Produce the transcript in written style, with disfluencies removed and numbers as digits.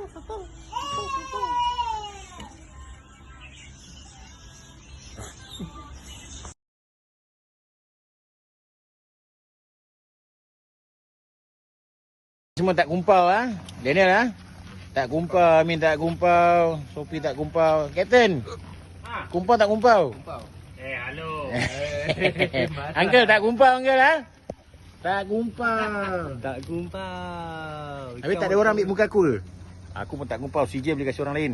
Sotong. Sotong. Semua tak kumpau ah. Daniel ah. Tak kumpau, Amin tak kumpau, Sophie tak kumpau. Kapten. Kumpau tak kumpau? Kumpau. Halo. Uncle tak kumpau uncle ah. Tak kumpau. Tak kumpau. Habis tak ada orang ambil muka aku ke? Aku pun tak kumpau, CJ boleh kasi orang lain.